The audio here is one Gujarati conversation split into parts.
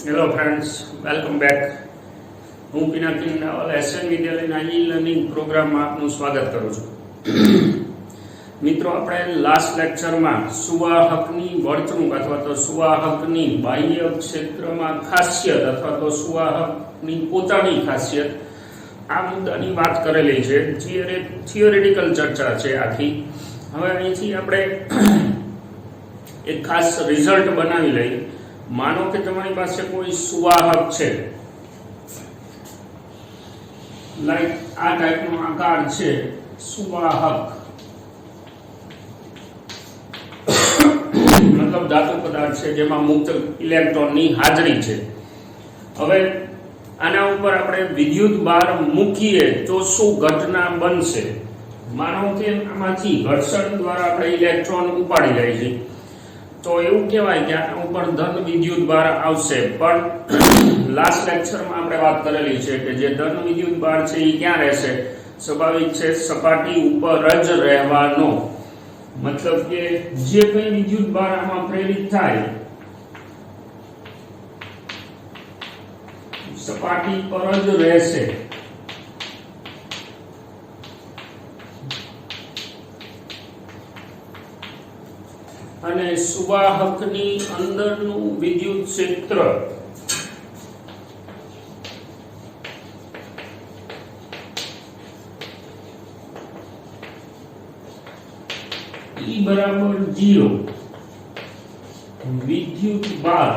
Hello friends, welcome back. હું પિનાકી નાવલ એસએન વિદ્યાલયના ઈ લર્નિંગ પ્રોગ્રામમાં આપનું સ્વાગત કરું છું. મિત્રો, આપણે લાસ્ટ લેક્ચરમાં સુવાહકની વર્તણૂક અથવા તો સુવાહકની બાહ્ય ક્ષેત્રમાં ખાસિયત અથવા તો સુવાહકની પોતાની ખાસિયત આ મુદ્દાની વાત કરેલી છે. થિયોરિટિકલ ચર્ચા છે આખી. હવે અહીંથી આપણે એક ખાસ રિઝલ્ટ બનાવી લઈએ. માનો કે તમારી પાસે કોઈ સુવાહક છે, લાઈક આ ટાઈપનો આકાર છે સુવાહક, મતલબ ધાતુ પદાર્થ છે જેમાં મુક્ત ઇલેક્ટ્રોનની હાજરી છે. હવે આના ઉપર આપણે વિદ્યુત ભાર મૂકીએ તો શું ઘટના બનશે? માનો કે આમાંથી ઘર્ષણ દ્વારા આપણે ઇલેક્ટ્રોન ઉપાડી લઈએ છીએ, તો એવું કહેવાય કે આના ઉપર ધન વિદ્યુત ભાર આવશે. પણ લાસ્ટ લેક્ચરમાં આપણે વાત કરેલી છે કે જે ધન વિદ્યુત ભાર છે એ ક્યાં રહેશે? સ્વાભાવિક છે, સપાટી ઉપર જ રહેવાનો. મતલબ કે જે કંઈ વિદ્યુત ભાર આમાં પ્રેરિત થાય સપાટી પર જ રહેશે. અને સુવાહકની અંદરનું વિદ્યુત ક્ષેત્ર E બરાબર 0. વિદ્યુત ભાર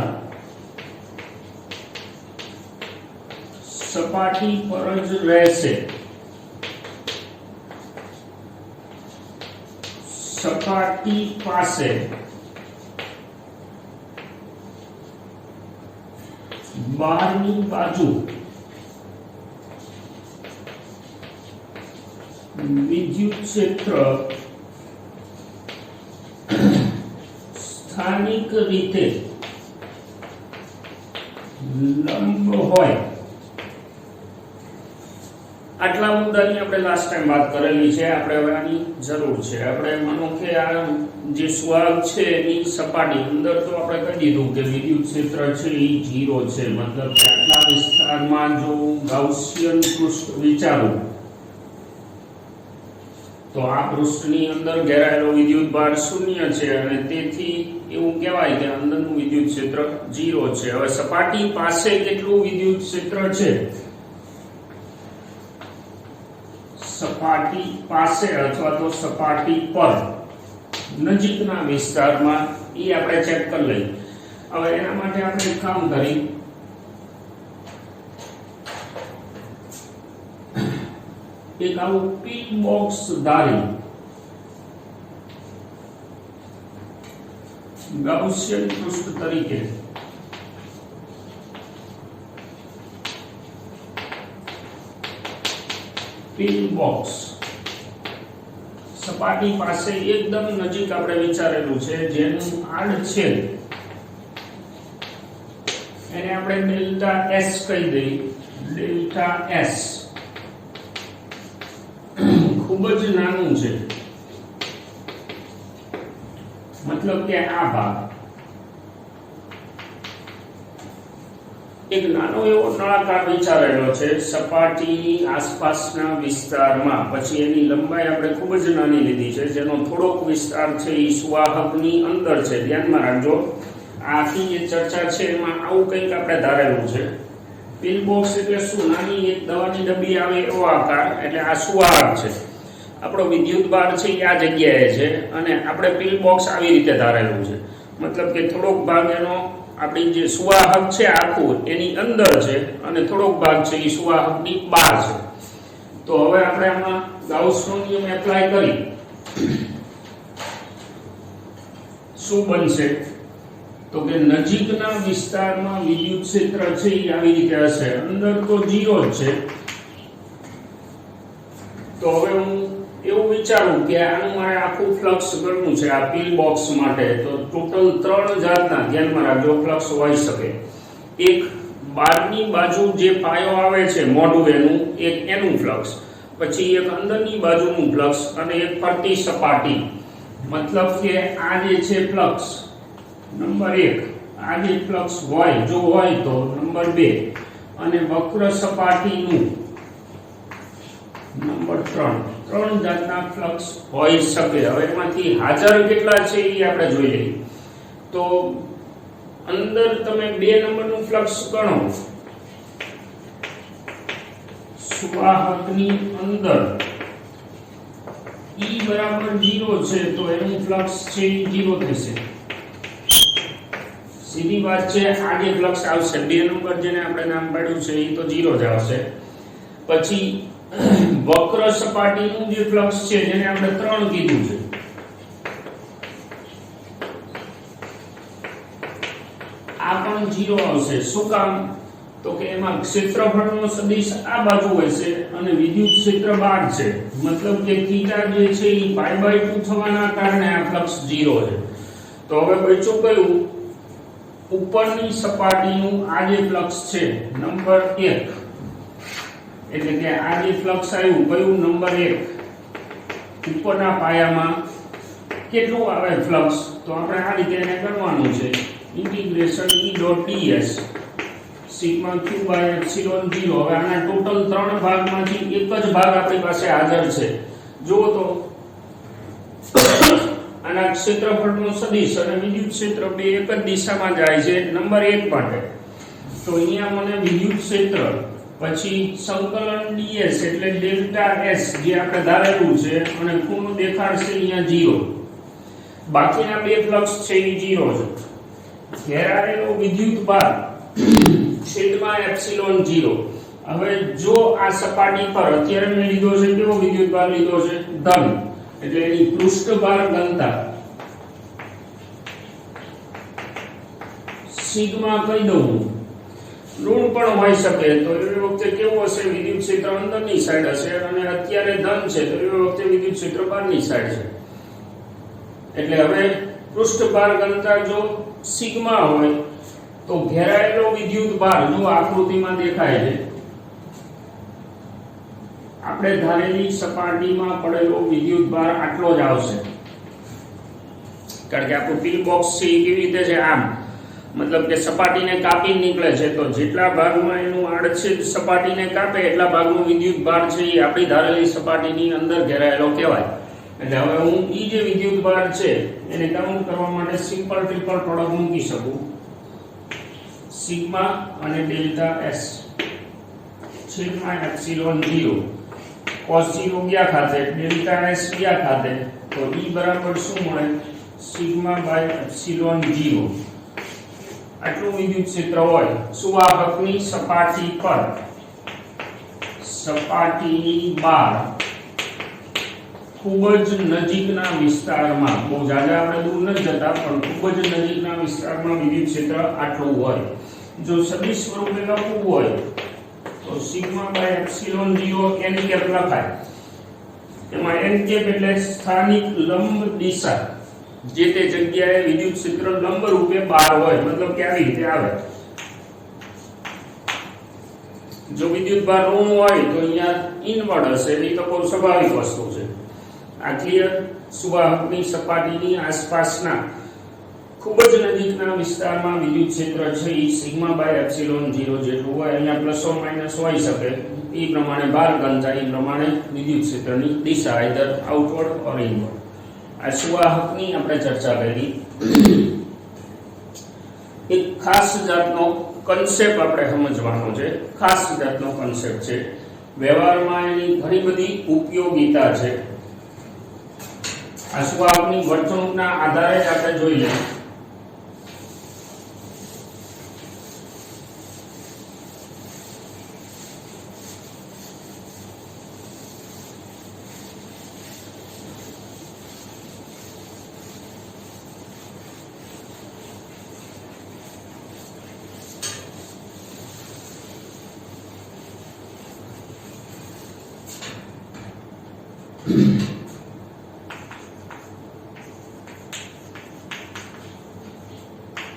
સપાટી પર જ રહેશે. સપાટી પાસે બહારની બાજુ વિદ્યુત ક્ષેત્ર સ્થાનિક રીતે લંબ હોય. આટલા મુદ્દાની આપણે લાસ્ટ ટાઈમ વાત કરેલી છે. આપણે હવે આની જરૂર છે. આપણે માનો કે આ જે સુવાહક છે એની સપાટી અંદર તો આપણે કહી દીધું કે વિદ્યુત ક્ષેત્ર છે એ 0 છે. મતલબ કે આટલા વિસ્તારમાં જો ગાઉસિયન પૃષ્ઠ વિચારું તો આ પૃષ્ઠની અંદર ઘેરાયેલો વિદ્યુત ભાર 0 છે અને તેથી એવું કહેવાય કે અંદરનું વિદ્યુત ક્ષેત્ર 0 છે. હવે સપાટી પાસે કેટલું વિદ્યુત ક્ષેત્ર છે? સપાટી પાસે અથવા તો સપાટી પર નજીકના વિસ્તારમાં એ આપણે ચેક કરી લઈએ. હવે એના માટે આપણે એક કામ કરી, એક આવું પિન બોક્સ ધારી ગાઉસિયન પૃષ્ઠ તરીકે પિન બોક્સ સપાટી પાસે એકદમ નજીક આપણે વિચારેલું છે, જેનું આડછેદ એને આપણે ડેલ્ટા S કહી દઈએ. ડેલ્ટા S ખૂબ જ નાનું છે. મતલબ કે આ ભાગ એક નાનો એવો નળાકાર વિચારેલો છે સપાટીની આસપાસના વિસ્તારમાં. પછી એની લંબાઈ આપણે ખૂબ જ નાની લીધી છે, જેનો થોડોક વિસ્તાર છે એ સુવાહકની અંદર છે. ધ્યાનમાં રાખજો, આખી જે ચર્ચા છે એમાં આવું કંઈક આપણે ધારેલું છે. પિન બોક્સ એટલે શું? નાની એક દવાની ડબ્બી આવે એવો આકાર. એટલે આ સુવાહક છે. આપણો વિદ્યુત ભાર છે એ આ જગ્યાએ છે અને આપણે પિન બોક્સ આવી રીતે ધારેલું છે. મતલબ કે થોડોક ભાગ એનો આપણી જે સુવાહક છે આખું એની અંદર છે અને થોડોક ભાગ છે એ સુવાહકની બહાર છે. તો હવે આપણે આમાં ગાઉસનો નિયમ એપ્લાય કરી શું બનશે? તો કે નજીકના વિસ્તારમાં વિદ્યુત ક્ષેત્ર છે એ આવી રીતે હશે. અંદર તો 0 જ છે. તો હવે હું એવું વિચારું કે આનું મારે આખું ફ્લક્સ કરવું છે આ પિન બોક્સ માટે. તો ટોટલ 3 જાતના, ધ્યાનમાં રાખજો, ફ્લક્સ હોઈ શકે. એક બહારની બાજુ જે પાયો આવે છે મોઢું એનું, એક એનું ફ્લક્સ. પછી એક અંદરની બાજુનું ફ્લક્સ અને એક ફરતી સપાટી. મતલબ કે આ જે છે ફ્લક્સ નંબર 1 આગે ફ્લક્સ હોય, જો હોય તો નંબર 2 અને વક્ર સપાટીનું નંબર 3 ત્રણ જાતના ફ્લક્સ હોઈ શકે. હવે એમાંથી હાજર કેટલા છે એ આપણે જોઈ લઈએ. તો અંદર તમે 2 નંબરનું ફ્લક્સ ગણો. સુવાહકની અંદર E બરાબર 0 છે તો એનું ફ્લક્સ છે એ 0 થશે. સીધી વાત છે. આગે ફ્લક્સ આવશે 2 નંબર જેને આપણે નામ પાડ્યું છે એ તો 0 જ આવશે. પછી વક્ર સપાટીનું જે ફ્લક્સ છે જેને આપણે 3 કીધું છે, આ પણ 0 આવશે. શું કામ? તો કે એમાં ક્ષેત્રફળનો સદિશ આ બાજુ હશે અને વિદ્યુત ક્ષેત્ર બહાર છે, મતલબ કે થીટા જે છે એ π/2 થવાના કારણે આ ફ્લક્સ 0 છે. તો હવે બચ્યું કયું? ઉપરની સપાટીનું આ જે ફ્લક્સ છે નંબર 1, એટલે કે આ જે ફ્લક્સ આવ્યું કયું? નંબર 1. ઉપરના પાયામાં કેટલું આવે ફ્લક્સ? તો આપણે આ રીતે એને ગણવાનું છે. Integration E.ds sigma q/ε0. હવે આના ટોટલ 3 ભાગમાંથી એક જ ભાગ આપણી પાસે હાજર છે. જુઓ તો આના ક્ષેત્રફળનો સદિશ અને વિદ્યુત ક્ષેત્ર બે એક જ દિશામાં જાય છે નંબર 1 માટે. તો અહીંયા મને વિદ્યુત ક્ષેત્ર પછી સંકલન ds એટલે ડેલ્ટા s જે આપણે ધારેલું છે અને ખૂણો દેખાડશે અહીંયા 0. બાકીના બે ફ્લક્સ છે એ 0 છે. ઘેરાયેલો વિદ્યુત ભાર છેદમાં એપ્સિલોન 0. હવે જો આ સપાટી પર અત્યારે મેં લીધો છે કેવો વિદ્યુત ભાર લીધો છે? ધન. એટલે એની પૃષ્ઠભાર ઘનતા સિગ્મા કહી દઉં. ઋણ પણ હોઈ શકે તો એ વખતે કેવું હશે? વિદ્યુત ક્ષેત્ર અંદરની સાઈડ હશે અને અત્યારે ધન છે તો એ વખતે વિદ્યુત ક્ષેત્ર બહારની સાઈડ છે. એટલે હવે પૃષ્ઠભાર ઘનતા જો સિગ્મા હોય તો ઘેરાયેલો વિદ્યુત ભાર જો આકૃતિમાં દેખાય છે, આપણે ધારેલી સપાટીમાં પડેલો વિદ્યુત ભાર આટલો જ આવશે. કારણ કે આપણું પિન બોક્સ છે એ કેવી રીતે છે? આમ, મતલબ કે સપાટીને કાપી નીકળે છે તો જેટલા ભાગમાં એનું આડછેદ સપાટીને કાપે એટલા ભાગનો વિદ્યુત ભાર છે એ આપણી ધારેલી સપાટીની અંદર ઘેરાયેલો કહેવાય. એટલે હવે હું ઈ જે વિદ્યુત ભાર છે એને કાઉન્ટ કરવા માટે સિમ્પલ ટ્રિપલ પ્રોડક્ટ મૂકી શકું. સિગ્મા અને ડેલ્ટા s છેદમાં એપ્સિલોન 0. cos 0 ગયા ખાતે ડેલ્ટા s ગયા ખાતે તો E બરાબર શું મળે? સિગ્મા/એપ્સિલોન 0. આટલું વિદ્યુત ક્ષેત્ર હોય સુવાહકની સપાટી પર, સપાટીની બહાર ખૂબ જ નજીકના વિસ્તારમાં, બહુ જાજા આપણે દૂર નથી જતા પણ ખૂબ જ નજીકના વિસ્તારમાં વિદ્યુત ક્ષેત્ર આટલું હોય. જો સદિશ સ્વરૂપે લખવું હોય તો સિગ્મા/એપ્સિલોન 0 n કેપ લખાય. એમાં n કેપ એટલે સ્થાનિક લંબ દિશા, જે તે જગ્યાએ વિદ્યુત ક્ષેત્ર લંબ રૂપે બહાર હોય, મતલબ કે આવી રીતે આવે. જો વિદ્યુત ભાર ઋણ હોય તો અહીંયા ઇનવર્ડ હશે, એ તો બહુ સ્વાભાવિક વસ્તુ છે. આ ક્લિયર? સુવાહકની સપાટીની આસપાસના ખૂબ જ નજીકના વિસ્તારમાં વિદ્યુત ક્ષેત્ર છે એ સિગ્મા/એપ્સિલોન 0 જેટલું હોય. અહીંયા પ્લસ ઓર માઇનસ હોઈ શકે. એ પ્રમાણે ભાર ઘનતા, એ પ્રમાણે વિદ્યુત ક્ષેત્રની દિશા, આઈધર આઉટવર્ડ ઓર ઇનવર્ડ. આ સુવાહકની આપણે ચર્ચા કરી. એક ખાસ જાતનો કન્સેપ્ટ આપણે સમજવાનો છે. ખાસ જાતનો કન્સેપ્ટ છે. વ્યવહારમાં એની ઘણી બધી ઉપયોગિતા છે. આ સુવાહકની વર્તણૂકના આધારે જ આપણે જોઈ લઈએ.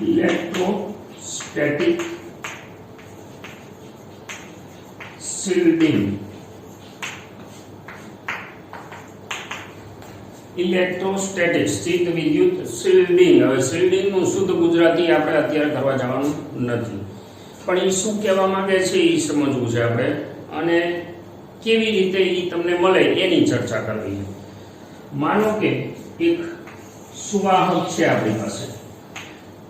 Electrostatic shielding. ઇલેક્ટ્રોસ્ટેટિક સ્થિત વિદ્યુત શિલ્ડિંગ. હવે શિલ્ડિંગનું શુદ્ધ ગુજરાતી આપણે અત્યારે કરવા જવાનું નથી, પણ એ શું કહેવા માંગે છે એ સમજવું છે આપણે, અને કેવી રીતે એ તમને મળે એની ચર્ચા કરવી છે. માનો કે એક સુવાહક છે આપણી પાસે,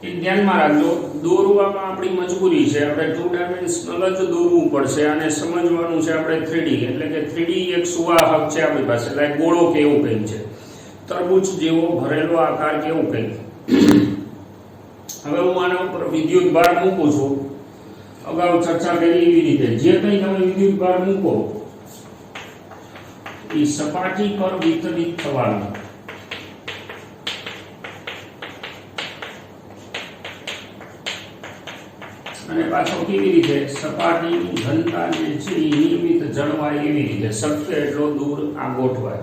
એક ધ્યાનમાં રાખજો, દોરવામાં આપણી મજબૂરી છે, આપણે 2 ડાયમેન્શનલ જ દોરવું પડશે અને સમજવાનું છે આપણે 3D, એટલે કે 3D એક સુવાહક છે આપણી પાસે, લાઈક ગોળો કે એવું કંઈક છે, તરબૂચ જેવો ભરેલો આકાર કે એવું કંઈક. હવે હું આના ઉપર વિદ્યુત ભાર મૂકું છું, અગાઉ ચર્ચા કરી એવી રીતે જે કંઈ તમે વિદ્યુત ભાર મૂકો એ સપાટી પર વિતરિત થવાનું. અને પાછો કેવી રીતે? સપાટીની ઘનતા જે છે એ નિયમિત જળવાય એવી રીતે, શક્ય એટલો દૂર આ ગોઠવાય.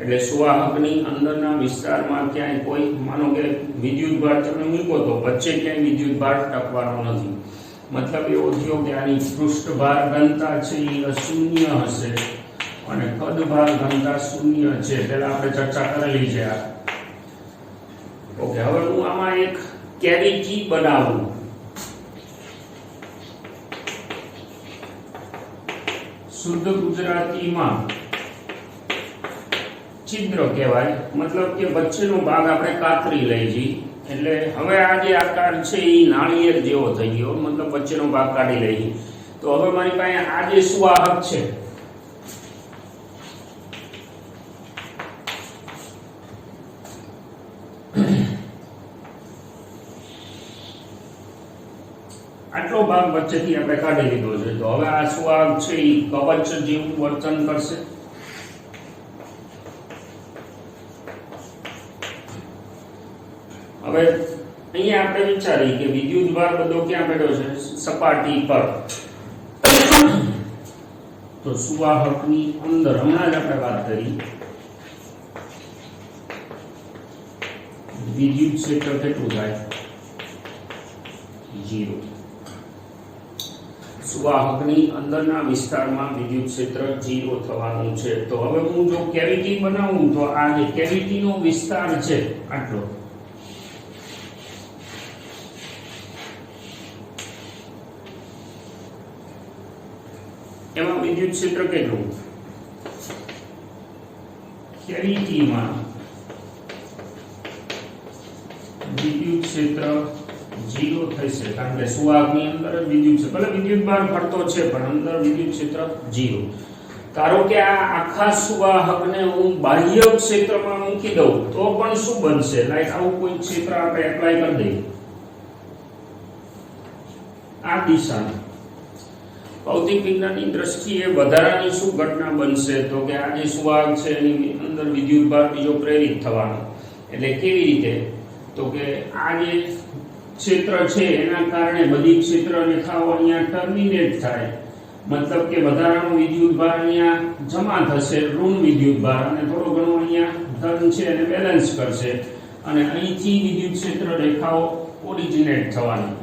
એટલે સુવાહકની અંદરના વિસ્તારમાં ક્યાંય કોઈ, માનો કે વિદ્યુત ભાર તમે મૂકો તો વચ્ચે ક્યાંય વિદ્યુત ભાર ટકવાનો નથી. મતલબ એવો થયો કે આની પૃષ્ઠભાર ઘનતા છે એ અશૂન્ય હશે અને કદભાર ઘનતા શૂન્ય છે. પહેલા આપણે ચર્ચા કરેલી છે આ. ઓકે, હવે હું આમાં એક કેવિટી બનાવું. શુદ્ધ ગુજરાતીમાં છિદ્ર કહેવાય, મતલબ કે વચ્ચેનો ભાગ આપણે કાતરી લઈ જઈએ. એટલે હવે આ જે આકાર છે એ નાળિયેર જેવો થઈ ગયો, મતલબ વચ્ચેનો ભાગ કાઢી લઈએ. તો હવે મારી પાસે આ જે સુવાહક છે આટલો ભાગ વચ્ચેથી આપણે કાઢી લીધો છે. તો હવે આ સુવાહક છે એ કવચ જેવું વર્તન કરશે. હવે અહીંયા આપણે વિચારીએ કે વિદ્યુત ભાર બધો ક્યાં બેઠો છે? સપાટી પર. તો સુવાહકની અંદર હમણાં જ આપણે વાત કરી, વિદ્યુત ક્ષેત્ર કેટલું થાય? 0. સુવાહકની અંદરના વિસ્તારમાં વિદ્યુત ક્ષેત્ર 0 થવાનું છે. તો હવે હું જો કેવિટી બનાવું તો આ જે કેવિટીનો વિસ્તાર છે આટલો, એમાં વિદ્યુત ક્ષેત્ર કેટલું? કેવિટીમાં વિદ્યુત ક્ષેત્ર 0 થશે, કારણ કે સુવાહકની અંદર જ વિદ્યુત છે, ભલે વિદ્યુત ભાર ફરતો છે પણ અંદર વિદ્યુત ક્ષેત્ર 0. ધારો કે આ આખા સુવાહકને હું બાહ્ય ક્ષેત્રમાં મૂકી દઉં તો પણ શું બનશે? લાઈક આવું કોઈ ક્ષેત્ર આપણે એપ્લાય કરી દઈએ આ દિશામાં, ભૌતિક વિજ્ઞાનની દ્રષ્ટિએ વધારાની શું ઘટના બનશે? તો કે આ જે સુવાહક છે એની અંદર વિદ્યુત ભાર બીજો પ્રેરિત થવાનો. એટલે કેવી રીતે? તો કે આ જે ક્ષેત્ર છે એના કારણે બધી ક્ષેત્ર રેખાઓ અહીંયા ટર્મિનેટ થાય, મતલબ કે વધારાનો વિદ્યુત ભાર અહીંયા જમા થશે, ઋણ વિદ્યુત ભાર, અને થોડો ઘણો અહીંયા ધન છે એને બેલેન્સ કરશે, અને અહીંથી વિદ્યુત ક્ષેત્ર રેખાઓ ઓરિજિનેટ થવાની.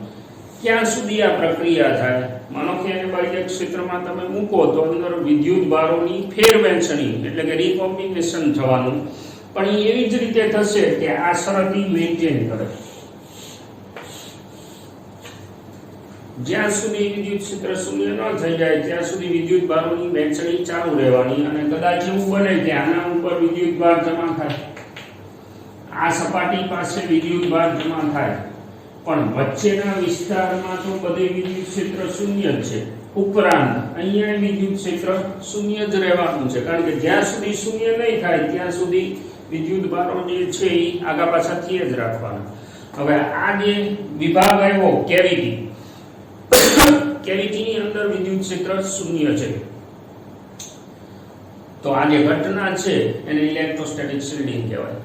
ક્યાં સુધી આ પ્રક્રિયા થાય? માનો કે એને બાહ્ય ક્ષેત્રમાં તમે મૂકો તો અંદર વિદ્યુત ભારોની ફેરવહેંચણી એટલે કે રીકોમ્બિનેશન થવાનું, પણ એ એવી જ રીતે થશે કે આ શરત મેન્ટેન કરે. જ્યાં સુધી વિદ્યુત ક્ષેત્ર શૂન્ય ન થઈ જાય ત્યાં સુધી વિદ્યુત ભારોની વહેંચણી ચાલુ રહેવાની, અને કદાચ એવું બને કે આના ઉપર વિદ્યુત ભાર જમા થાય, આ સપાટી પાસે વિદ્યુત ભાર જમા થાય, પણ વચ્ચેના વિસ્તારમાં તો બધે વિદ્યુત ક્ષેત્ર શૂન્ય જ છે, ઉપરાંત અહીંયા વિદ્યુત ક્ષેત્ર શૂન્ય જ રહેવાનું છે, કારણ કે જ્યાં સુધી શૂન્ય નહીં થાય ત્યાં સુધી વિદ્યુત ભારો જે છે એ આગા પાછા થઈ જ રાખવાના. હવે આ જે વિભાગ આવ્યો કેવિટી, કેવિટીની અંદર વિદ્યુત ક્ષેત્ર શૂન્ય છે, તો આ જે ઘટના છે એને ઇલેક્ટ્રોસ્ટેટિક શિલ્ડિંગ કહેવાય.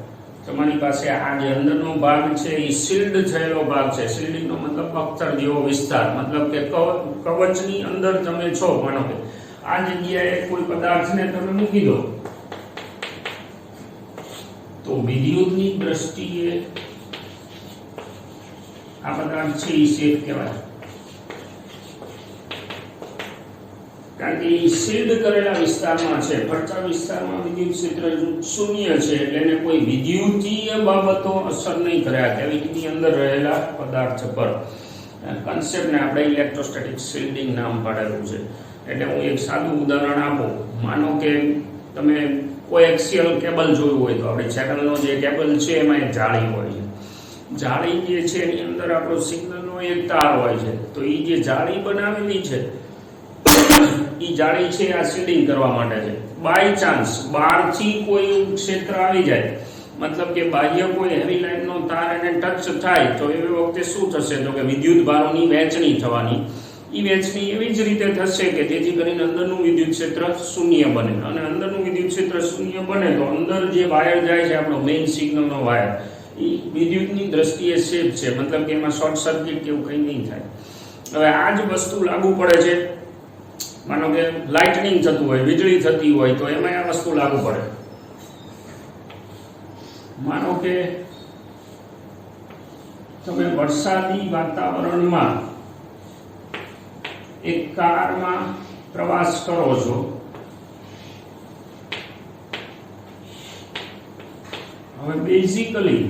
તમારી પાસે આ જે અંદરનો ભાગ છે એ શિલ્ડ થયેલો ભાગ છે. શિલ્ડિંગનો મતલબ અક્ષર જેવો વિસ્તાર, મતલબ કે કવચની અંદર તમે છો, માનો કે આ જગ્યાએ કોઈ પદાર્થને તમે મૂકી દો તો વિદ્યુતની દ્રષ્ટિએ આ પદાર્થ છે એ સેફ કહેવાય. કારણ કે એ શીલ્ડ કરેલા વિસ્તારમાં છે, ફરતા વિસ્તારમાં વિદ્યુત ક્ષેત્ર શૂન્ય છે, એટલે એને કોઈ વિદ્યુતીય બાબતો અસર નહીં કરે આ કેવિટીની અંદર રહેલા પદાર્થ પર. કન્સેપ્ટને આપણે ઇલેક્ટ્રોસ્ટેટિક શિલ્ડિંગ નામ પાડેલું છે. એટલે હું એક સાદું ઉદાહરણ આપું. માનો કે તમે કોએક્સિયલ કેબલ જોયું હોય તો આપણે ચેનલનો જે કેબલ છે એમાં એક જાળી હોય છે. જાળી જે છે એની અંદર આપણો સિગ્નલનો એક તાર હોય છે. તો એ જે જાળી બનાવેલી છે એ જાળી છે આ શિલ્ડિંગ કરવા માટે છે. બાય ચાન્સ બહારથી કોઈ ક્ષેત્ર આવી જાય, મતલબ કે બાહ્ય કોઈ હેવી લાઇનનો તાર એને ટચ થાય તો એ વખતે શું થશે તો કે વિદ્યુત ભારોની વહેંચણી થવાની. એ વહેંચણી એવી જ રીતે થશે કે જેથી કરીને અંદરનું વિદ્યુત ક્ષેત્ર શૂન્ય બને. અને અંદરનું વિદ્યુત ક્ષેત્ર શૂન્ય બને તો અંદર જે વાયર જાય છે આપણો મેઇન સિગ્નલનો વાયર, એ વિદ્યુતની દ્રષ્ટિએ સેફ છે, મતલબ કે એમાં શોર્ટ સર્કિટ કે એવું કંઈ નહીં થાય. હવે આ જ વસ્તુ લાગુ પડે છે, માનો કે લાઇટનિંગ થતું હોય, વીજળી થતી હોય તો એમાં આ વસ્તુ લાગુ પડે. માનો કે તમે વરસાદી વાતાવરણમાં એક કારમાં પ્રવાસ કરો છો, હવે બેઝિકલી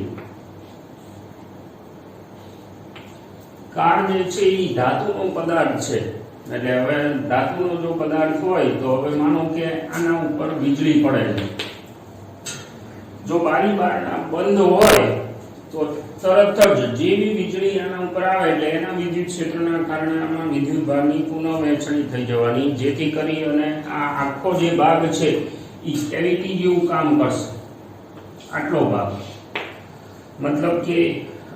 કાર જે છે એ ધાતુનો પદાર્થ છે. એટલે હવે ધાતુનો જો પદાર્થ હોય તો હવે માનો કે આના ઉપર વીજળી પડે છે. જો બારી બારણા બંધ હોય તો તરત જ જેવી વીજળી આના ઉપર આવે એટલે એના વિદ્યુત ક્ષેત્રના કારણે આમાં વિદ્યુત ભારની પુનઃ વહેંચણી થઈ જવાની, જેથી કરી અને આ આખો જે ભાગ છે એ કેવિટી જેવું કામ કરશે. આટલો ભાગ મતલબ કે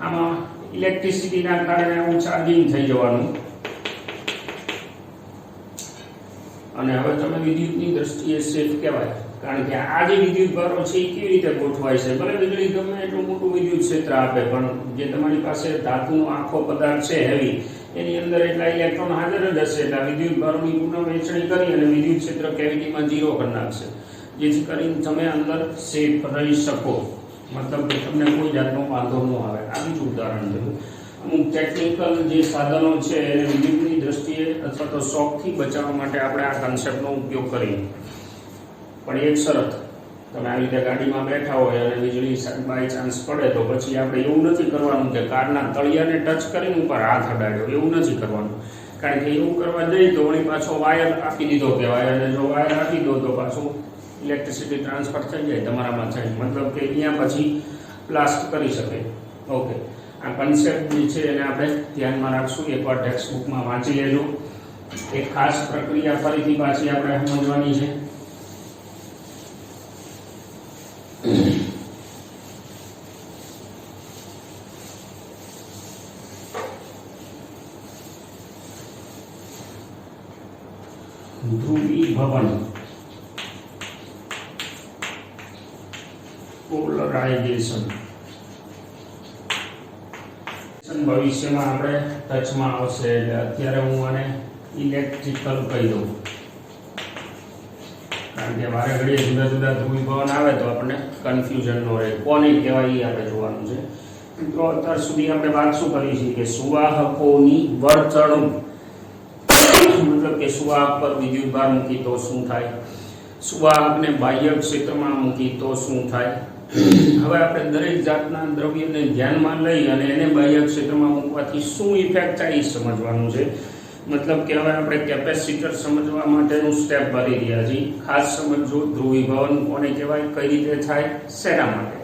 આમાં ઇલેક્ટ્રિસિટીના કારણે આવું ચાર્જિંગ થઈ જવાનું. અને હવે તમે વિદ્યુતની દ્રષ્ટિએ સેફ કહેવાય, કારણ કે આ જે વિદ્યુત ભારો છે એ કેવી રીતે ગોઠવાય છે. ભલે વીજળી ગમે એટલું મોટું વિદ્યુત ક્ષેત્ર આપે, પણ જે તમારી પાસે ધાતુનો આખો પદાર્થ છે હેવી, એની અંદર એટલા ઇલેક્ટ્રોન હાજર જ હશે એટલે વિદ્યુત ભારોની પુનઃ વહેંચણી કરી અને વિદ્યુત ક્ષેત્ર કેવિટીમાં 0 કરી નાખશે, જેથી કરીને તમે અંદર સેફ રહી શકો. મતલબ કે તમને કોઈ જાતનો વાંધો ન આવે. આ બીજું ઉદાહરણ થયું. અમુક ટેકનિકલ જે સાધનો છે એને વિદ્યુતની દ્રષ્ટિએ અથવા તો શોકથી બચાવવા માટે આપણે આ કન્સેપ્ટનો ઉપયોગ કરીએ. પણ એક શરત, તમે આવી રીતે ગાડીમાં બેઠા હોય અને વીજળી બાય ચાન્સ પડે તો પછી આપણે એવું નથી કરવાનું કે કારના તળિયાને ટચ કરીને ઉપર હાથ અડાડ્યો, એવું નથી કરવાનું. કારણ કે એવું કરવા જઈએ તો વળી પાછો વાયર આપી દીધો કહેવાય, અને જો વાયર આપી દો તો પાછું ઇલેક્ટ્રિસિટી ટ્રાન્સફર થઈ જાય તમારામાં થાય, મતલબ કે અહીંયા પછી બ્લાસ્ટ કરી શકે. ઓકે, આ કન્સેપ્ટ જે છે એને આપણે ધ્યાનમાં રાખશું. એકવાર ટેક્સ્ટ બુકમાં વાંચી લેજો. એક ખાસ પ્રક્રિયા ફરીથી પાછી આપણે સમજવાની છે. ધ્રુવીભવન, પોલરાઇઝેશન ભવિષ્યમાં આપણે ટચમાં આવશે. એટલે અત્યારે હું આને ઇલેક્ટ્રિકલ કહી દઉં, કારણ કે વારે ઘડીએ જુદા જુદા ધ્રુવીભવન આવે તો આપણને કન્ફ્યુઝન ન રહે. કોને કહેવાય એ આપણે જોવાનું છે. મિત્રો અત્યાર સુધી આપણે વાત શું કરી છે કે સુવાહકોની વર્તણૂક, મતલબ કે સુવાહક પર વિદ્યુત ભાર મૂકી તો શું થાય, સુવાહકને બાહ્ય ક્ષેત્રમાં મૂકી તો શું થાય. હવે આપણે દરેક જાતના દ્રવ્યને ધ્યાનમાં લઈ અને એને બાહ્ય ક્ષેત્રમાં મૂકવાથી શું ઇફેક્ટ થાય એ સમજવાનું છે. મતલબ કે હવે આપણે કેપેસિટર સમજવા માટેનું સ્ટેપ ભરી રહ્યા છીએ. ખાસ સમજો ધ્રુવીભવન કોને કહેવાય, કઈ રીતે થાય, શેના માટે.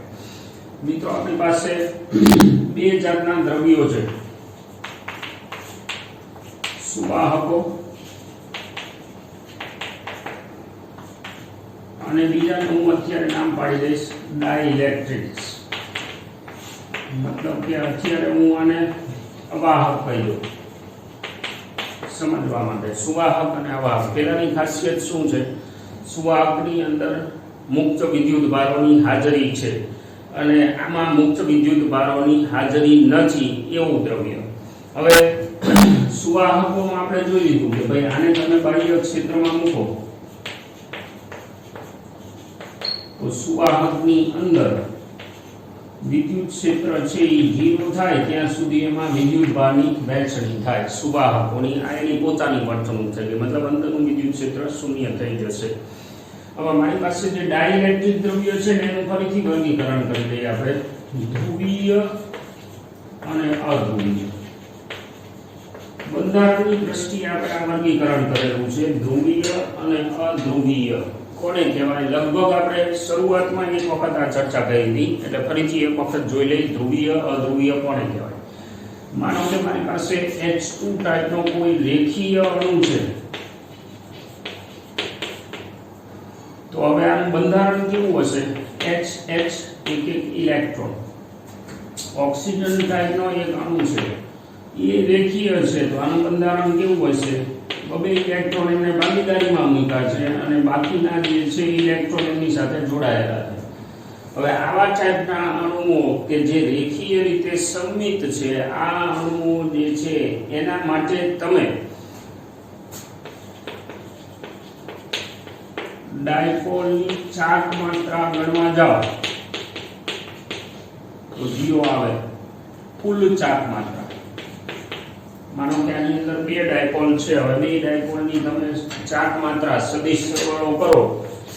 મિત્રો આપણી પાસે બે જાતના દ્રવ્યો છે, સુવાહકો અને બીજાનું હું અત્યારે નામ પાડી દઈશ ડાઇલેક્ટ્રિક્સ. મતલબ કે અત્યારે હું આને અવાહક કહી દઉં સમજવા માટે. સુવાહક અને અવાહક, પહેલાની ખાસિયત શું છે, સુવાહકની અંદર મુક્ત વિદ્યુત ભારોની હાજરી છે અને આમાં મુક્ત વિદ્યુત ભારોની હાજરી નથી એવું દ્રવ્ય. હવે સુવાહકોમાં આપણે જોઈ લીધું કે ભાઈ આને તમે બાહ્ય ક્ષેત્રમાં મૂકો તો સુવાહકની અંદર વિદ્યુત ક્ષેત્ર છે એ 0 થાય ત્યાં સુધી એમાં વિદ્યુત ભારની વહેંચણી થાય સુવાહકોની. આ એની પોતાની વર્તણૂક છે, મતલબ અંદરનું વિદ્યુત ક્ષેત્ર શૂન્ય થઈ જશે. હવે મારી પાસે જે ડાઇલેક્ટ્રિક દ્રવ્ય છે ને એનું ફરીથી વર્ગીકરણ કરી દઈએ આપણે, ધ્રુવીય અને અધ્રુવીય. બંધારણની દ્રષ્ટિએ આપણે આ વર્ગીકરણ કરેલું છે, ધ્રુવીય અને અધ્રુવીય કોને કહેવાય. લગભગ આપણે શરૂઆતમાં એક વખત આ ચર્ચા કરી હતી, એટલે ફરીથી એક વખત જોઈ લઈએ ધ્રુવીય અધ્રુવીય કોને કહેવાય. માનો કે મારી પાસે H2 ટાઈપનો કોઈ રેખીય અણુ છે, તો હવે આનું બંધારણ કેવું હશે, HH એક ઇલેક્ટ્રોન. ઓક્સિજન ટાઈપનો એક અણુ છે એ રેખીય છે, તો આનું બંધારણ કેવું હશે, બબે ઇલેક્ટ્રોન એમને ભાગીદારીમાં મૂક્યા છે અને બાકીના જે છે ઇલેક્ટ્રોન એમની સાથે જોડાયેલા છે. હવે આવા ટાઈપના અણુઓ કે જે રેખીય રીતે સંમિત છે, આ અણુઓ જે છે એના માટે તમે ડાયપોલની ચાર્જ માત્રા ગણવા જાઓ તો 0 આવે. કુલ ચાર્જ માત્રા, માનો કે આની અંદર બે ડાયપોલ છે, હવે બે ડાયપોલની તમે ચાર્જ માત્રા સદિશ સરવાળો કરો.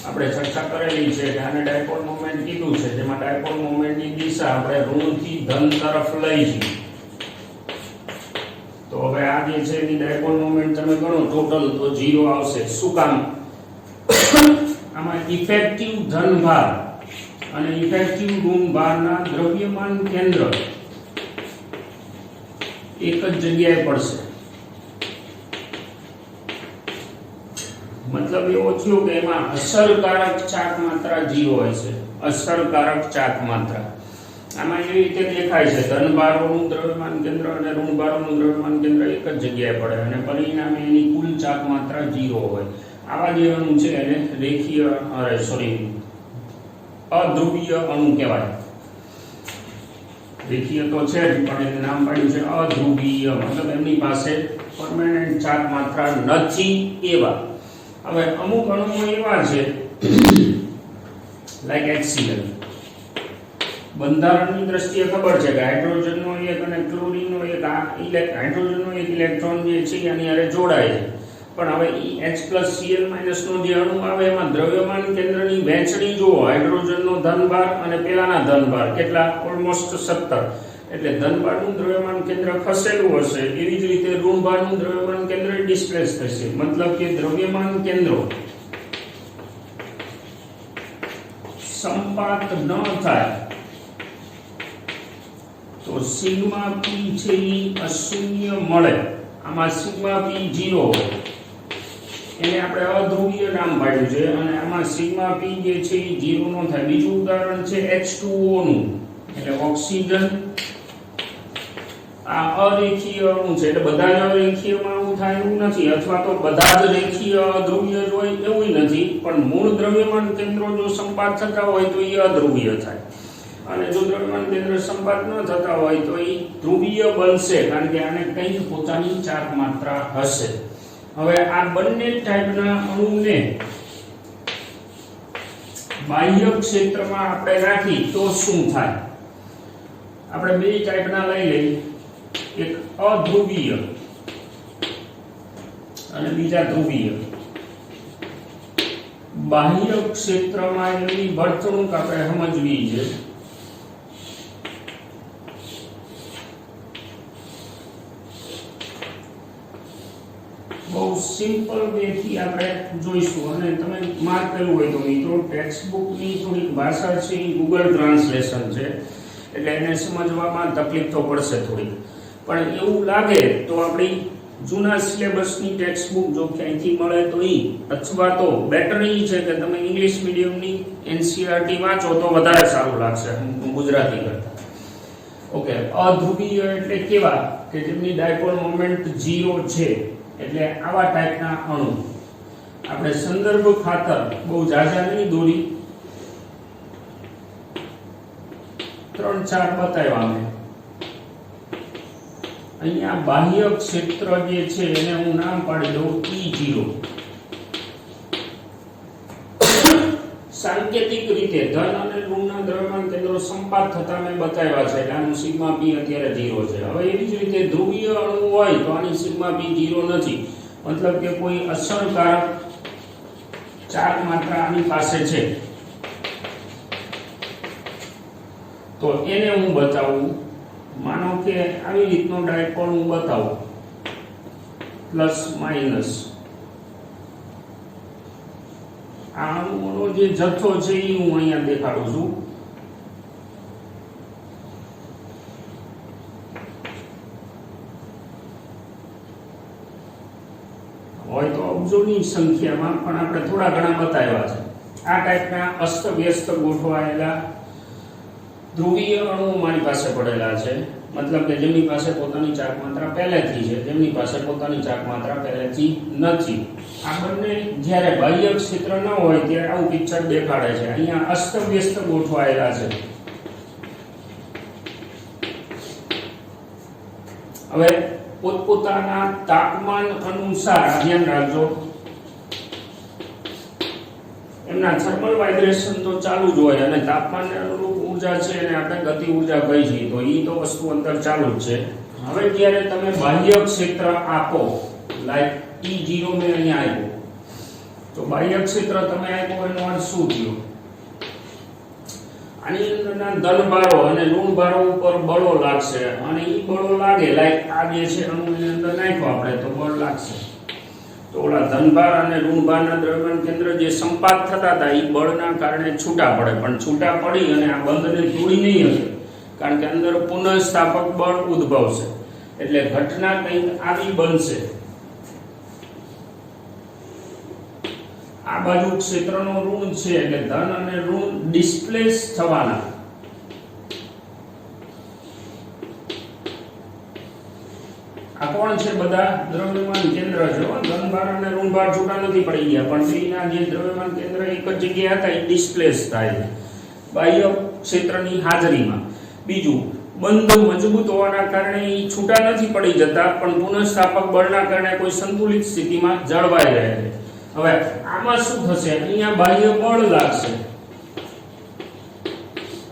આપણે ચર્ચા કરેલી છે કે આને ડાયપોલ મોમેન્ટ કીધું છે, જેમાં ડાયપોલ મોમેન્ટની દિશા આપણે ઋણથી ધન તરફ લઈ છીએ. તો હવે આ જે છે એની ડાયપોલ મોમેન્ટ તમે ગણો ટોટલ તો 0 આવશે. શું કામ? આમાં ઇફેક્ટિવ ધન ભાર અને ઇફેક્ટિવ ઋણ ભારના દ્રવ્યમાન કેન્દ્ર એક જ જગ્યાએ પડશે. મતલબ એવો થયો કે એમાં અસરકારક ચાર્જ માત્રા 0 હશે. અસરકારક ચાર્જ માત્રા આમાં એવી રીતે દેખાય છે, ધનભારોનું દ્રવ્યમાન કેન્દ્ર અને ઋણભારોનું દ્રવ્યમાન કેન્દ્ર એક જ જગ્યાએ પડે અને પરિણામે એની કુલ ચાર્જ માત્રા 0 હોય. આવા જે અણુ છે એને રેખીય અધ્રુવીય અણુ કહેવાય. રેખીય તો છે જ, પણ એને નામ પાડ્યું છે અધ્રુવીય, મતલબ એમની પાસે પરમેનન્ટ ચાર્જ માત્રા નથી એવા. હવે અમુક અણુઓ એવા છે લાઈક HCl. બંધારણની દ્રષ્ટિએ ખબર છે કે હાઇડ્રોજનનો એક અને ક્લોરીનનો એક હાઇડ્રોજનનો એક ઇલેક્ટ્રોન જે છે એની હારે જોડાય છે. પણ હવે H+Cl- નો જે અણુ આવે એમાં દ્રવ્યમાન કેન્દ્રની વહેંચણી જુઓ, હાઇડ્રોજનનો ધનભાર અને પેલાના ધનભાર કેટલા, ઓલમોસ્ટ 17. એટલે ધનભારનું દ્રવ્યમાન કેન્દ્ર ખસેલું હશે, એવી જ રીતે ઋણભારનું દ્રવ્યમાન કેન્દ્ર ડિસ્પ્લેસ થશે. મતલબ કે દ્રવ્યમાન કેન્દ્રો સંપાત ન થાય તો સિગ્મા p છે એ અશૂન્ય મળે. આમાં સિગ્મા p 0 હોય એને આપણે અધ્રુવીય નામ પાડ્યું છે અને આમાં સિગ્મા p જે છે એ 0 નો થાય. બીજું ઉદાહરણ છે H2O નું, એટલે ઓક્સિજન. આ અરેખીય અણુ છે, એટલે બધા જ અરેખીયમાં આવું થાય એવું નથી, અથવા તો બધા જ રેખીય અધ્રુવીય જ હોય એવું નથી, પણ મૂળ દ્રવ્યમાન કેન્દ્રો જો સંપાત થતા હોય તો એ અધ્રુવીય થાય અને જો દ્રવ્યમાન કેન્દ્ર સંપાત ન થતા હોય તો એ ધ્રુવીય બનશે, કારણ કે આને કંઈક પોતાની ચાર્જ માત્રા હશે. હવે આ બંને ટાઈપના અણુને બાહ્ય ક્ષેત્રમાં આપણે રાખી તો શું થાય? આપણે બે ટાઈપના લઈ લઈએ, એક અધ્રુવીય અને બીજા ધ્રુવીય. બાહ્ય ક્ષેત્રમાં એની વર્તણૂક આપણે સમજવી છે. બહુ સિમ્પલ વે થી આપણે જોઈશું અને તમે માર્ક કર્યું હોય તો મિત્રો ટેક્સ્ટબુક ની થોડીક ભાષા છે એ ગૂગલ ટ્રાન્સલેશન છે, એટલે એને સમજવામાં તકલીફ તો પડશે થોડી, પણ એવું લાગે તો આપણી જૂના સિલેબસની ટેક્સ્ટબુક જો ક્યાંયથી મળે તો એ, અથવા તો બેટર એ છે કે તમે ઇંગ્લિશ મીડિયમની NCERT વાંચો તો વધારે સારું લાગશે ગુજરાતી કરતાં. ઓકે, અધ્રુવીય એટલે કેવા કે જેમની ડાયપોલ મોમેન્ટ 0 છે, એટલે આવા ટાઈપના અણુ. આપણે સંદર્ભ ખાતર બહુ ઝાઝા નહીં દોરી, 3-4 બતાવ્યા અમે. અહીંયા બાહ્ય ક્ષેત્ર જે છે એને હું નામ પાડી દઉં E0. સાંકેતિક રીતે ધન અને ઋણના દ્રવ્યમાન કેન્દ્રો સંપાત થતા મેં બતાવ્યા છે કે આનું સિગ્મા p અત્યારે 0 છે. હવે એવી જ રીતે ધ્રુવીય અણુ હોય તો આની સિગ્મા p 0 નથી, મતલબ કે કોઈ અસરકારક ચાર્જ માત્રા આની પાસે છે તો એને હું બતાવું. માનો કે આવી રીતનો ડાયપોલ હું બતાવું પ્લસ માઇનસ, આ અણુઓનો જે જથ્થો છે એ હું અહીંયા દેખાડું છું. હોય તો અબજોની સંખ્યામાં, પણ આપણે થોડા ઘણા બતાવ્યા છે. આ ટાઈપના અસ્તવ્યસ્ત ગોઠવાયેલા ધ્રુવીય અણુઓ મારી પાસે પડેલા છે, મતલબ કે જેમની પાસે પોતાની ચાર્જ માત્રા પહેલેથી છે, જેમની પાસે પોતાની ચાર્જ માત્રા પહેલેથી નથી. આ બંને જ્યારે બાહ્ય ક્ષેત્ર ન હોય ત્યારે આવું પિક્ચર દેખાડે છે. અહીંયા અસ્તવ્યસ્ત ગોઠવાયેલા છે. હવે પોતપોતાના તાપમાન અનુસાર ધ્યાન રાખજો, એમના થર્મલ વાઇબ્રેશન તો ચાલુ જ હોય અને તાપમાનને અનુરૂપ ઊર્જા છે એને આપણે ગતિ ઊર્જા કહી છીએ, તો એ તો વસ્તુ અંદર ચાલુ જ છે. હવે જ્યારે તમે બાહ્ય ક્ષેત્ર આપો, લાઈક E0 મેં અહીંયા આપ્યો, તો બાહ્ય ક્ષેત્ર તમે આપ્યો એનો અર્થ શું થયો? આની અંદરના ધનભારો અને ઋણભારો ઉપર બળો લાગશે અને એ બળો લાગે, લાઈક આ જે છે અણુની અંદર નાખ્યો આપણે તો બળ લાગશે. તો ઓલા ધનભાર અને ઋણભારના દ્રવ્યમાન કેન્દ્ર જે સંપાત થતા હતા એ બળના કારણે છૂટા પડે, પણ છૂટા પડી અને આ બંધને તોડી નહીં હશે, કારણ કે અંદર પુનઃસ્થાપક બળ ઉદ્ભવશે. એટલે ઘટના કંઈક આવી બનશે. આ બાજુ ક્ષેત્રનો ઋણ છે એટલે ધન અને ઋણ ડિસ્પ્લેસ થવાના. આ કોણ છે? બધા દ્રવ્યમાન કેન્દ્ર છે. ધનભાર અને ઋણભાર છૂટા નથી પડી ગયા, પણ તેના જે દ્રવ્યમાન કેન્દ્ર એક જ જગ્યાએ હતા એ ડિસ્પ્લેસ થાય છે બાહ્ય ક્ષેત્રની હાજરીમાં. બીજું, બંધ મજબૂત હોવાના કારણે એ છૂટા નથી પડી જતા, પણ પુનઃસ્થાપક બળના કારણે કોઈ સંતુલિત સ્થિતિમાં જળવાઈ રહે છે. હવે આમાં શું થશે? અહીંયા બાહ્ય બળ લાગશે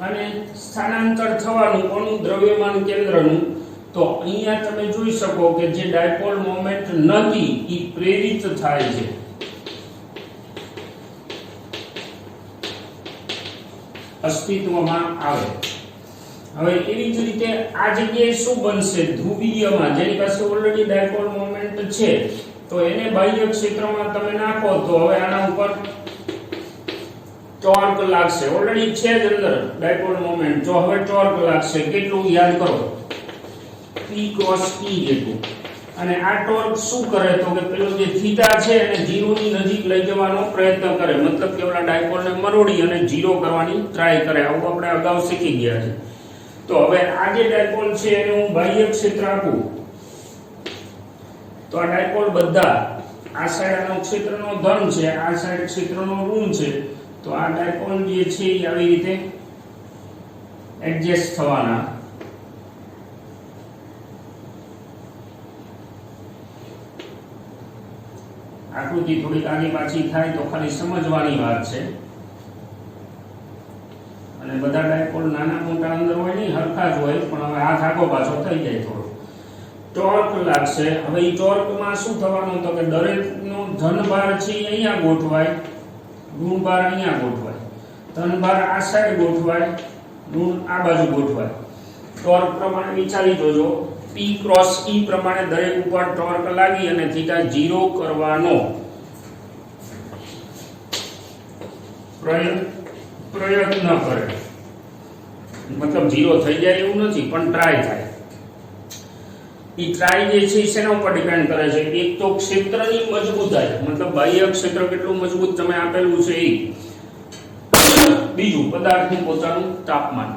અને સ્થાનાંતર થવાનું કોનું? દ્રવ્યમાન કેન્દ્રનું. તો અહીંયા તમે જોઈ શકો કે જે ડાયપોલ મોમેન્ટ નથી એ પ્રેરિત થાય છે. અસ્તિત્વમાં આવે. હવે એવી જ રીતે આ જગ્યાએ શું બનશે? ધ્રુવીયમાં જેની પાસે ઓલરેડી ડાયપોલ મોમેન્ટ છે તો એને બાહ્ય ક્ષેત્રમાં તમે નાખો તો હવે આના ઉપર ટોર્ક લાગશે. ઓલરેડી છે જ અંદર ડાયપોલ મોમેન્ટ, જો હવે ટોર્ક લાગશે. કેટલું? યાદ કરો, P ક્રોસ E જેટલું. અને આ ટોર્ક શું કરે? તો કે પેલો જે થીટા છે એને 0 ની નજીક લઈ જવાનો પ્રયત્ન કરે, મતલબ કે ઓલા ડાયપોલને મરોડી અને 0 કરવાની ટ્રાય કરે. આવું આપણે અગાઉ શીખી ગયા છે. તો હવે આ જે ડાયપોલ છે એને હું બાહ્ય ક્ષેત્ર આપું તો આ ડાયપોલ બધા આ સાઈડ આનો ક્ષેત્રનો ધન છે, આ સાઈડ ક્ષેત્રનો ઋણ છે, તો આ ડાયપોલ જે છે એ આવી રીતે એડજસ્ટ થવાના. આકૃતિ થોડીક આગી પાછી થાય તો ખાલી સમજવાની વાત છે. અને બધા ડાયપોલ નાના મોટા અંદર હોય નહીં, હરખા જ હોય, પણ હવે હાથ આગો પાછો થઈ જાય થોડો. ટોર્ક લાગશે. હવે એ ટોર્કમાં શું થવાનું? તો કે દરેકનો ધનભાર છે અહીંયા ગોઠવાય, ઋણભાર અહીંયા ગોઠવાય, ધનભાર આ સાઈડ ગોઠવાય, ઋણ આ બાજુ ગોઠવાય. ટોર્ક પ્રમાણે વિચારી જોજો, P ક્રોસ E પ્રમાણે દરેક ઉપર ટોર્ક લાગી અને થીટા 0 કરવાનો પ્રયત્ન કરે. મતલબ 0 થઈ જાય એવું નથી, પણ ટ્રાય થાય. એ ટ્રાય જે છે શેના ઉપર ડિપેન્ડ કરે છે? એક તો ક્ષેત્રની મજબૂતાઈ, મતલબ બાહ્ય ક્ષેત્ર કેટલું મજબૂત તમે આપેલું છે એ. બીજું, પદાર્થનું પોતાનું તાપમાન,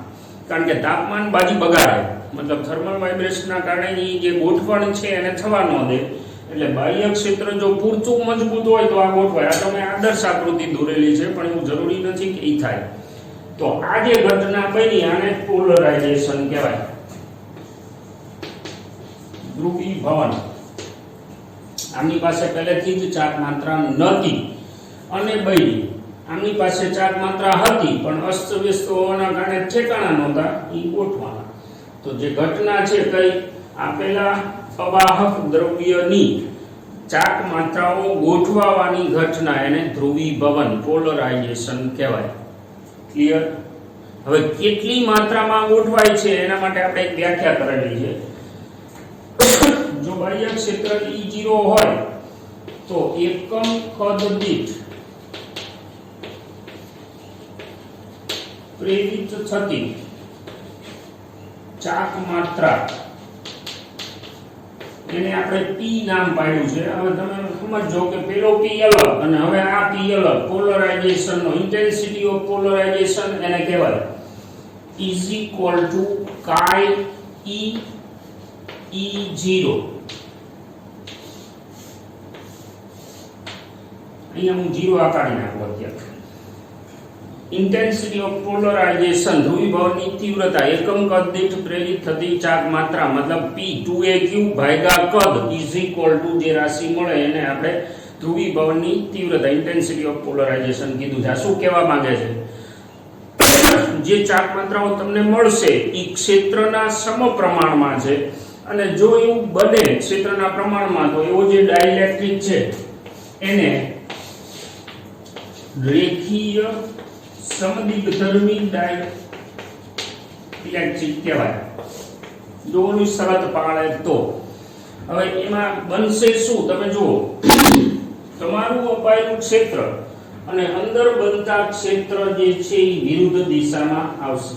કારણ કે તાપમાન બાજી બગાડે, મતલબ થર્મલ વાઇબ્રેશનના કારણે જે ગોઠવણ છે એને થવા ન દે. એટલે બાહ્ય ક્ષેત્ર જો પૂરતું મજબૂત હોય તો આ ગોઠવાય. આ તમે આદર્શ આકૃતિ દોરેલી છે, પણ એવું જરૂરી નથી કે એ થાય. તો આ જે ઘટના બની આને પોલરાઇઝેશન કહેવાય, ધ્રુવીભવન. આમની પાસે પહેલેથી જ ચાર્જ માત્રા નથી અને બની. આમની પાસે ચાર માત્રા હતી પણ અસ્તવ્યસ્ત હોવાના કારણે ઠેકાણા નહોતા, એ ગોઠવાના. તો જે ઘટના છે કઈ, આપેલા અવાહક દ્રવ્યની ચાર માત્રાઓ ગોઠવાવાની ઘટના, એને ધ્રુવીભવન પોલરાઇઝેશન કહેવાય. ક્લિયર? હવે કેટલી માત્રામાં ગોઠવાય છે એના માટે આપણે એક વ્યાખ્યા કરેલી છે. જો બાહ્ય ક્ષેત્ર E0 હોય તો એકમ કદ દીઠ પ્રેરિત થતી ચાક માત્રા, એને આપણે P નામ પાડ્યું છે. હવે તમે સમજો કે પેલો P અલગ અને હવે આ P અલગ, પોલરાઇઝેશન નો ઇન્ટેન્સિટી ઓફ પોલરાઇઝેશન એને કહેવાય is equal to chi E0. અહીંયા હું 0 આકારી નાખું અત્યારે. ઇન્ટેન્સિટી ઓફ પોલરાઇઝેશન ધ્રુવીભવનની તીવ્રતા એકમ કદ દીઠ પ્રેરિત થતી ચાક માત્રા મતલબ P 2a ક્યુબ ભાગ્યા કદ is equal to જે રાશિ મળે એને આપણે ધ્રુવીભવનની તીવ્રતા ઇન્ટેન્સિટી ઓફ પોલરાઇઝેશન કીધું છે. આ શું કહેવા માંગે છે? જે ચાક માત્રાઓ તમને મળશે એ ક્ષેત્રના સમપ્રમાણમાં છે અને જો એવું બને ક્ષેત્રના પ્રમાણમાં તો એવો જે ડાઇલેક્ટ્રિક છે એને રેખીય સમદિગ્ધર્મી ડાઇલેક્ટ્રિક કહેવાય. જો ઓની શરત પાળે તો. હવે એમાં બનશે શું તમે જુઓ, તમારું અપાયેલું ક્ષેત્ર અને અંદર બનતા ક્ષેત્ર જે છે એ વિરુદ્ધ દિશામાં આવશે.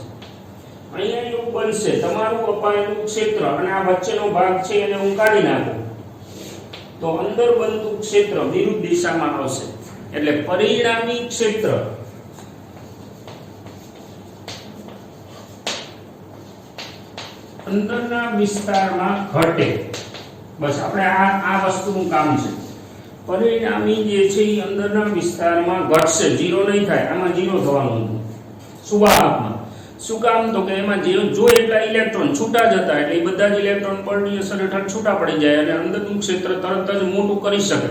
અહીંયા એવું બનશે, તમારું અપાયેલું ક્ષેત્ર અને આ વચ્ચેનો ભાગ છે એને હું કાઢી નાખું તો અંદર બનતું ક્ષેત્ર વિરુદ્ધ દિશામાં આવશે. એટલે પરિણામી ક્ષેત્ર અંદરના વિસ્તારમાં ઘટે. બસ આપણે આ વસ્તુનું કામ છે. પરિણામી જે છે એ અંદરના વિસ્તારમાં ઘટશે, 0 નહીં થાય. આમાં 0 થવાનું હતું સુવાહકમાં. શું કામ? તો કે એમાં જો એટલા ઇલેક્ટ્રોન છૂટા જતા એટલે એ બધા જ ઇલેક્ટ્રોન બળની અસર હેઠળ છૂટા પડી જાય અને અંદરનું ક્ષેત્ર તરત જ મોટું કરી શકે,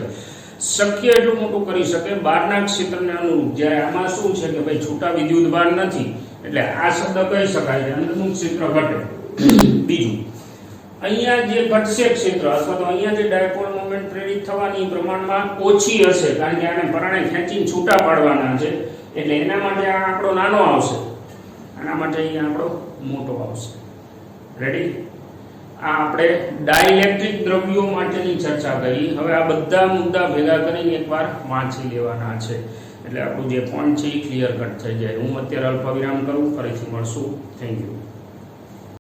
શક્ય એટલું મોટું કરી શકે બહારના ક્ષેત્રને અનુરૂપ. જ્યારે આમાં શું છે કે ભાઈ છૂટા વિદ્યુત ભાર નથી એટલે આ શબ્દ કહી શકાય કે અંદરનું ક્ષેત્ર ઘટે. બીજું, અહીંયા જે ઘટશે ક્ષેત્ર અથવા તો અહીંયા જે ડાયપોલ મોમેન્ટ પ્રેરિત થવાની પ્રમાણમાં ઓછી હશે કારણ કે આને પરાણે ખેંચીને છૂટા પાડવાના છે એટલે એના માટે આ આંકડો નાનો આવશે, આના માટે અહીંયા આંકડો મોટો આવશે. રેડી? આ આપણે ડાઇલેક્ટ્રિક દ્રવ્યો માટેની ચર્ચા કરી. હવે આ બધા મુદ્દા ભેગા કરીને એકવાર વાંચી લેવાના છે એટલે આપણું જે પોઈન્ટ છે એ ક્લિયર કટ થઈ જાય. હું અત્યારે અલ્પ વિરામ કરું, ફરીથી મળશું. Thank you.